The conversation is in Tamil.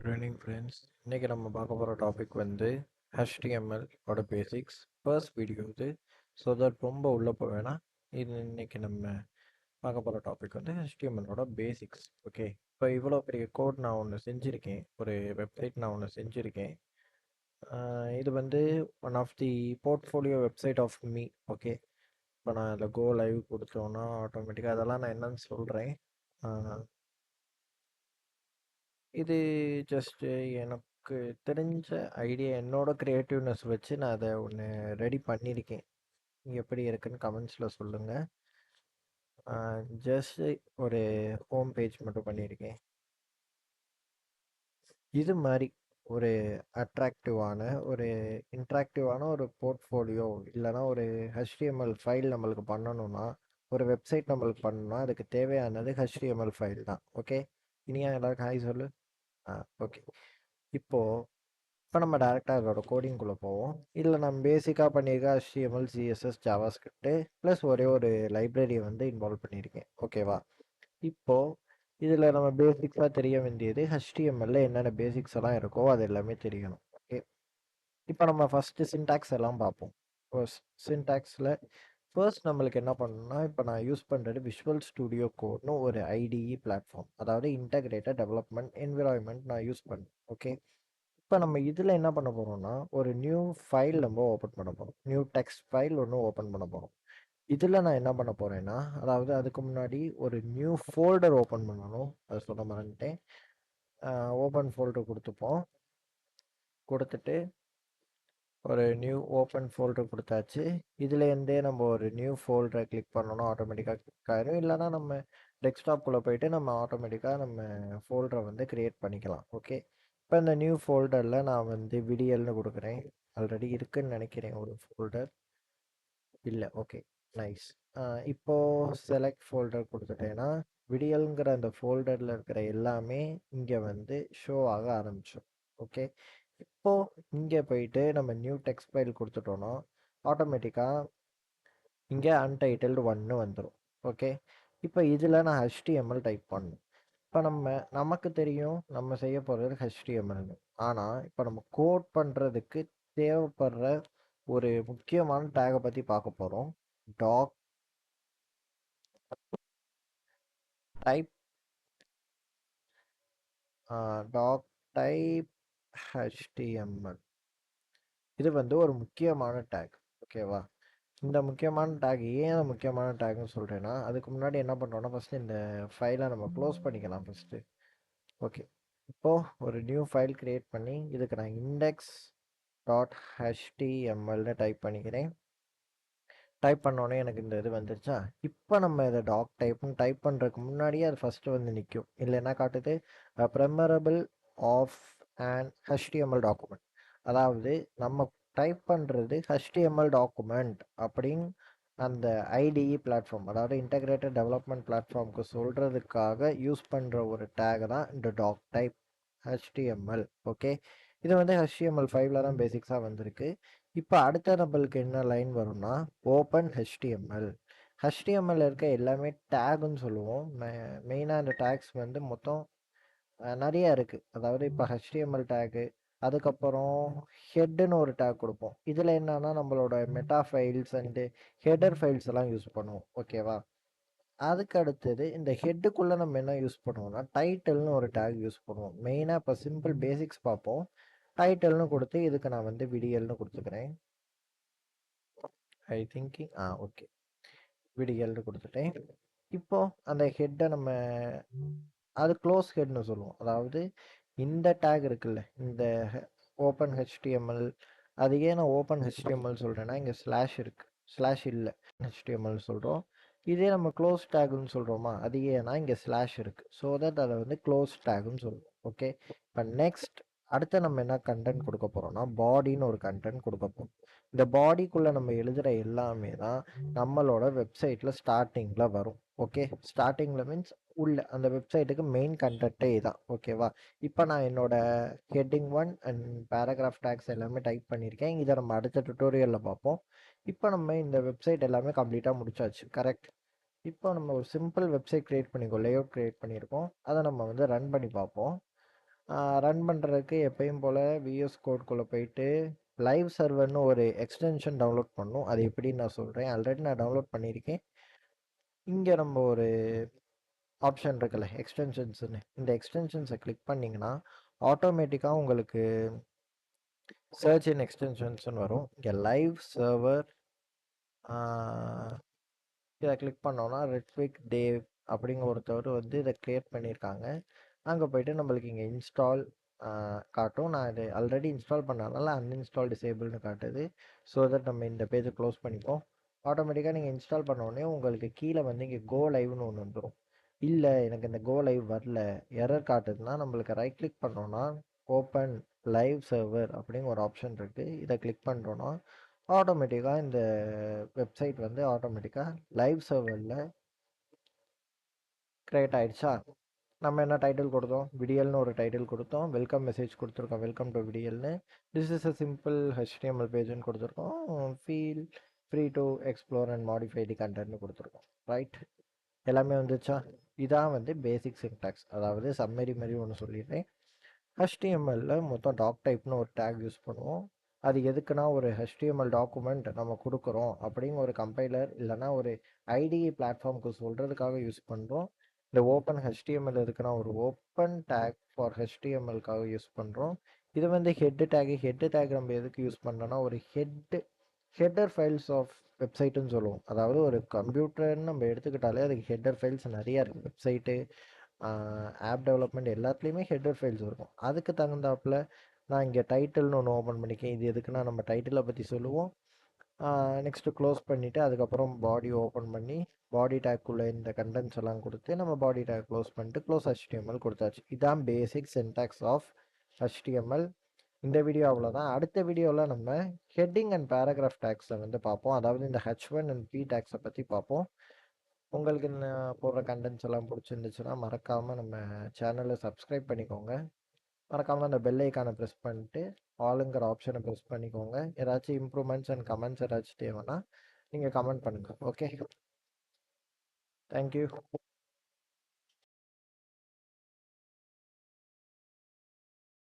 Good evening friends. இன்றைக்கி நம்ம பார்க்க போகிற டாபிக் வந்து HTML ஓட பேசிக்ஸ் ஃபர்ஸ்ட் வீடியோ இது. ஸோ தட் ரொம்ப உள்ளே போக வேணாம். இது இன்றைக்கி நம்ம பார்க்க போகிற டாபிக் வந்து HTML ஓட பேசிக்ஸ். ஓகே, இப்போ இவ்வளோ பெரிய கோட் நான் ஒன்று செஞ்சுருக்கேன், ஒரு வெப்சைட் நான் ஒன்று செஞ்சுருக்கேன். இது வந்து one of the portfolio website of me. Okay, இப்போ நான் அதில் கோ லைவ் கொடுத்தோன்னா ஆட்டோமேட்டிக்காக அதெல்லாம் நான் என்னன்னு சொல்கிறேன். இது ஜஸ்ட்டு எனக்கு தெரிஞ்ச ஐடியா, என்னோட க்ரியேட்டிவ்னஸ் வச்சு நான் அதை ஒன்று ரெடி பண்ணியிருக்கேன். எப்படி இருக்குன்னு கமெண்ட்ஸில் சொல்லுங்கள். ஜஸ்ட்டு ஒரு ஹோம் பேஜ் மட்டும் பண்ணியிருக்கேன். இது மாதிரி ஒரு அட்ராக்டிவான, ஒரு இன்ட்ராக்டிவான ஒரு போர்ட்ஃபோலியோ இல்லைனா ஒரு HTML ஃபைல் நம்மளுக்கு பண்ணணும்னா, ஒரு வெப்சைட் நம்மளுக்கு பண்ணணும்னா அதுக்கு தேவையானது HTML ஃபைல் தான். ஓகே, இனியா எல்லாருக்கும் ஹாய் சொல்லு. ஓகே, இப்போ நம்ம டேரெக்டாக அதோட கோடிங்குள்ளே போவோம். இதில் நம்ம பேசிக்காக பண்ணியிருக்க HTML, CSS, JavaScript ப்ளஸ் ஒரே ஒரு லைப்ரரியை வந்து இன்வால்வ் பண்ணியிருக்கேன். ஓகேவா, இப்போது இதில் நம்ம பேசிக்ஸாக தெரிய வேண்டியது HTML என்னென்ன பேசிக்ஸ் எல்லாம் இருக்கோ அது எல்லாமே தெரியணும். ஓகே, இப்போ நம்ம ஃபஸ்ட்டு சின்டாக்ஸ் எல்லாம் பார்ப்போம். சின்டாக்ஸில் ஃபர்ஸ்ட் நம்மளுக்கு என்ன பண்ணணும்னா, இப்போ நான் யூஸ் பண்ணுறது விஷுவல் ஸ்டுடியோ கோட்னு ஒரு IDE பிளாட்ஃபார்ம், அதாவது இன்டகிரேட்டட் டெவலப்மெண்ட் என்விரான்மெண்ட் நான் யூஸ் பண்ணேன். ஓகே, இப்போ நம்ம இதில் என்ன பண்ண போகிறோம்னா, ஒரு நியூ ஃபைல் நம்ம ஓப்பன் பண்ண போகிறோம். நியூ டெக்ஸ்ட் ஃபைல் ஒன்று ஓப்பன் பண்ண போகிறோம். இதில் நான் என்ன பண்ண போகிறேன்னா, அதாவது அதுக்கு முன்னாடி ஒரு நியூ ஃபோல்டர் ஓப்பன் பண்ணணும். அதை சொல்ல மறந்துட்டேன். ஓப்பன் ஃபோல்டர் கொடுத்துப்போம். கொடுத்துட்டு ஒரு நியூ ஓப்பன் ஃபோல்டர் கொடுத்தாச்சு. இதுலேருந்தே நம்ம ஒரு நியூ ஃபோல்டரை கிளிக் பண்ணணும், ஆட்டோமேட்டிக்காக கிளிக் ஆயிரும். இல்லைனா நம்ம டெஸ்க்டாப்குள்ளே போயிட்டு நம்ம ஆட்டோமேட்டிக்காக நம்ம ஃபோல்டரை வந்து க்ரியேட் பண்ணிக்கலாம். ஓகே, இப்போ இந்த நியூ ஃபோல்டரில் நான் வந்து விடியல்னு கொடுக்குறேன். ஆல்ரெடி இருக்குன்னு நினைக்கிறேன் ஒரு ஃபோல்டர். இல்லை, ஓகே, நைஸ். இப்போது செலக்ட் ஃபோல்டர் கொடுத்துட்டேன்னா விடியல்ங்கிற அந்த ஃபோல்டரில் இருக்கிற எல்லாமே இங்கே வந்து ஷோ ஆக ஆரம்பிச்சோம். ஓகே, இப்போது இங்கே போயிட்டு நம்ம நியூ டெக்ஸ்ட் ஃபைல் கொடுத்துட்டோன்னா ஆட்டோமேட்டிக்காக இங்கே அன்டைட்டில்டு 1 வந்துடும். ஓகே, இப்போ இதில் நான் HTML டைப் பண்ணணும். இப்போ நமக்கு தெரியும் நம்ம செய்ய போகிறது HTMLனு. ஆனால் இப்போ நம்ம கோட் பண்ணுறதுக்கு தேவைப்படுற ஒரு முக்கியமான டேகை பற்றி பார்க்க போகிறோம். Doc type doc type HTML. இது வந்து ஒரு முக்கியமான டேக். ஓகேவா, இந்த முக்கியமான டேக் ஏன் முக்கியமான டேக்னு சொல்கிறேன்னா, அதுக்கு முன்னாடி என்ன பண்ணுறோன்னா ஃபஸ்ட்டு இந்த ஃபைலை நம்ம க்ளோஸ் பண்ணிக்கலாம் ஃபஸ்ட்டு. ஓகே, இப்போது ஒரு நியூ ஃபைல் க்ரியேட் பண்ணி இதுக்கு நான் index.htmlனு டைப் பண்ணிக்கிறேன். டைப் பண்ணோன்னே எனக்கு இந்த இது வந்துருச்சா. இப்போ நம்ம இதை டாக் டைப்னு டைப் பண்ணுறதுக்கு முன்னாடியே அது ஃபஸ்ட்டு வந்து நிற்கும். இல்லை என்ன காட்டுது, ப்ரெமரபிள் ஆஃப் அண்ட் HTML டாக்குமெண்ட். அதாவது நம்ம டைப் பண்ணுறது HTML டாக்குமெண்ட் அப்படின்னு அந்த IDE பிளாட்ஃபார்ம், அதாவது இன்டகிரேட்டட் டெவலப்மெண்ட் பிளாட்ஃபார்முக்கு சொல்கிறதுக்காக யூஸ் பண்ணுற ஒரு டேக் தான் இந்த டாக் டைப் HTML. ஓகே, இது வந்து HTML5 தான் பேசிக்ஸாக வந்திருக்கு. இப்போ அடுத்த நம்மளுக்கு என்ன லைன் வரும்னா ஓப்பன் HTML. HTML இருக்க எல்லாமே டேகுன்னு சொல்லுவோம். மெயினாக அந்த டேக்ஸ் வந்து மொத்தம் நிறைய இருக்குது. அதாவது இப்போ HTML டேகு, அதுக்கப்புறம் ஹெட்டுன்னு ஒரு டேக் கொடுப்போம். இதில் என்னன்னா நம்மளோட meta files and header files எல்லாம் யூஸ் பண்ணுவோம். ஓகேவா, அதுக்கு அடுத்தது இந்த ஹெட்டுக்குள்ளே நம்ம என்ன யூஸ் பண்ணுவோம்னா டைட்டில்னு ஒரு டேக் யூஸ் பண்ணுவோம். மெயினாக இப்போ சிம்பிள் பேசிக்ஸ் பார்ப்போம். டைட்டில்னு கொடுத்து இதுக்கு நான் வந்து விடியல்னு கொடுத்துக்கிறேன். ஐ திங்கிங் ஓகே, விடியல்னு கொடுத்துட்டேன். இப்போ அந்த ஹெட்டை நம்ம அது க்ளோஸ் ஹெட்னு சொல்லுவோம். அதாவது இந்த டேக் இருக்குல்ல, இந்த ஓப்பன் HTML, அது ஏன் நான் ஓப்பன் HTML சொல்கிறேன்னா இங்கே ஸ்லாஷ் இருக்குது, ஸ்லாஷ் இல்லை HTML சொல்கிறோம். இதே நம்ம க்ளோஸ் டேக்னு சொல்கிறோமா, அது ஏன்னா இங்கே ஸ்லாஷ் இருக்குது. ஸோ தட் அதை வந்து க்ளோஸ் டேக்னு சொல்லுவோம். ஓகே, இப்போ நெக்ஸ்ட் அடுத்து நம்ம என்ன கண்டென்ட் கொடுக்க போகிறோம்னா பாடின்னு ஒரு கண்டென்ட் கொடுக்க போகிறோம். இந்த பாடிக்குள்ளே நம்ம எழுதுகிற எல்லாமே தான் நம்மளோட வெப்சைட்டில் ஸ்டார்டிங்கில் வரும். ஓகே, ஸ்டார்டிங்கில் மீன்ஸ் உள்ள அந்த வெப்சைட்டுக்கு மெயின் கண்டென்ட்டே தான். ஓகேவா, இப்போ நான் என்னோட ஹெட்டிங் 1 அண்ட் பேராகிராஃப் டேக்ஸ் எல்லாமே டைப் பண்ணியிருக்கேன். இதை நம்ம அடுத்த டுட்டோரியலில் பார்ப்போம். இப்போ நம்ம இந்த வெப்சைட் எல்லாமே கம்ப்ளீட்டாக முடிச்சாச்சு. கரெக்ட், இப்போ நம்ம ஒரு சிம்பிள் வெப்சைட் க்ரியேட் பண்ணிக்கோ, லேஅவுட் க்ரியேட் பண்ணியிருக்கோம். அதை நம்ம வந்து ரன் பண்ணி பார்ப்போம். ரன் பண்ணுறதுக்கு எப்பயும் போல் விஎஸ் கோட்குள்ளே போயிட்டு லைவ் சர்வர்னு ஒரு எக்ஸ்டென்ஷன் டவுன்லோட் பண்ணணும். அது எப்படின்னு நான் சொல்கிறேன். ஆல்ரெடி நான் டவுன்லோட் பண்ணியிருக்கேன். இங்கே நம்ம ஒரு ஆப்ஷன் இருக்குல்ல எக்ஸ்டென்ஷன்ஸ்னு, இந்த எக்ஸ்டென்ஷன்ஸை கிளிக் பண்ணிங்கன்னா ஆட்டோமேட்டிக்காக உங்களுக்கு சர்ச் இன் எக்ஸ்டென்ஷன்ஸ்னு வரும். இங்கே லைவ் சர்வர் இதை கிளிக் பண்ணோன்னா ரெட்விக் டேவ் அப்படிங்கிற ஒருத்தவர் வந்து இதை க்ரியேட் பண்ணியிருக்காங்க. அங்கே போய்ட்டு நம்மளுக்கு இங்கே இன்ஸ்டால் காட்டும். நான் இது ஆல்ரெடி இன்ஸ்டால் பண்ணனால அன்இன்ஸ்டால் டிசேபிள்னு காட்டுது. ஸோ தட் நம்ம இந்த பேஜை க்ளோஸ் பண்ணிப்போம். ஆட்டோமேட்டிக்காக நீங்கள் இன்ஸ்டால் பண்ணோடனே உங்களுக்கு கீழே வந்து இங்கே கோ லைவ்னு ஒன்று வந்துடும். இல்லை எனக்கு இந்த கோ லைவ் வரல, எரர் காட்டுதுன்னா நம்மளுக்கு ரைட் கிளிக் பண்ணோன்னா ஓப்பன் லைவ் சர்வர் அப்படிங்கிற ஒரு ஆப்ஷன் இருக்குது. இதை கிளிக் பண்ணுறோன்னா ஆட்டோமேட்டிக்காக இந்த வெப்சைட் வந்து ஆட்டோமேட்டிக்காக லைவ் சர்வரில் க்ரியேட் ஆகிடுச்சா. நம்ம என்ன டைட்டில் கொடுத்தோம், விடியல்னு ஒரு டைட்டில் கொடுத்தோம். வெல்கம் மெசேஜ் கொடுத்துருக்கோம், வெல்கம் டு விடியல்னு. This is a simple HTML பேஜ்னு கொடுத்துருக்கோம். Feel free to explore and modify the கண்டென்ட்னு கொடுத்துருக்கோம். ரைட், எல்லாமே வந்துச்சா. இதான் வந்து பேசிக் சின்டாக்ஸ், அதாவது சம்மரி மாதிரி ஒன்று சொல்லிடுறேன். HTML மொத்தம் டாக் டைப்னு ஒரு டேக் யூஸ் பண்ணுவோம். அது எதுக்குன்னா ஒரு HTML டாக்குமெண்ட் நம்ம கொடுக்குறோம் அப்படிங்கிற ஒரு கம்பைலர் இல்லைனா ஒரு IDE பிளாட்ஃபார்முக்கு சொல்கிறதுக்காக யூஸ் பண்ணுறோம். இந்த ஓப்பன் HTML இருக்குன்னா ஒரு ஓப்பன் டேக் ஃபார் HTMLக்காக யூஸ் பண்ணுறோம். இது வந்து ஹெட்டு டேக் நம்ம எதுக்கு யூஸ் பண்ணுறோன்னா ஒரு ஹெட்டர் ஃபைல்ஸ் ஆஃப் வெப்சைட்டுன்னு சொல்லுவோம். அதாவது ஒரு கம்ப்யூட்டர்னு நம்ம எடுத்துக்கிட்டாலே அதுக்கு ஹெட்டர் ஃபைல்ஸ் நிறையா இருக்குது. வெப்சைட்டு, ஆப் டெவலப்மெண்ட் எல்லாத்துலேயுமே ஹெட்டர் ஃபைல்ஸ் இருக்கும். அதுக்கு தகுந்தாப்பில் நான் இங்கே டைட்டில்னு ஒன்று ஓப்பன் பண்ணிக்கேன். இது எதுக்குன்னா நம்ம டைட்டிலை பற்றி சொல்லுவோம். நெக்ஸ்ட்டு க்ளோஸ் பண்ணிவிட்டு அதுக்கப்புறம் பாடி ஓப்பன் பண்ணி பாடி டேக்குள்ளே இந்த கண்டென்ட்ஸ் எல்லாம் கொடுத்து நம்ம பாடி டேக் க்ளோஸ் பண்ணிட்டு க்ளோஸ் HTML கொடுத்தாச்சு. இதுதான் பேசிக் சின்டாக்ஸ் ஆஃப் HTML. இந்த வீடியோ அவ்வளோதான். அடுத்த வீடியோவில் நம்ம ஹெட்டிங் அண்ட் பேராகிராஃப் டேக்ஸை வந்து பார்ப்போம். அதாவது இந்த H1 அண்ட் P டேக்ஸை பற்றி பார்ப்போம். உங்களுக்கு நான் போடுற கண்டென்ட்ஸ் எல்லாம் பிடிச்சிருந்துச்சுன்னா மறக்காமல் நம்ம சேனலை சப்ஸ்கிரைப் பண்ணிக்கோங்க. மறக்காமல் அந்த பெல் ஐக்கானை ப்ரெஸ் பண்ணிட்டு ஆளுங்கிற ஆப்ஷனை ப்ரெஸ் பண்ணிக்கோங்க. ஏதாச்சும் இம்ப்ரூவ்மெண்ட்ஸ் அண்ட் கமெண்ட்ஸ் ஏதாச்சும் தேவைன்னா நீங்கள் கமெண்ட் பண்ணுங்கள். Okay, thank you.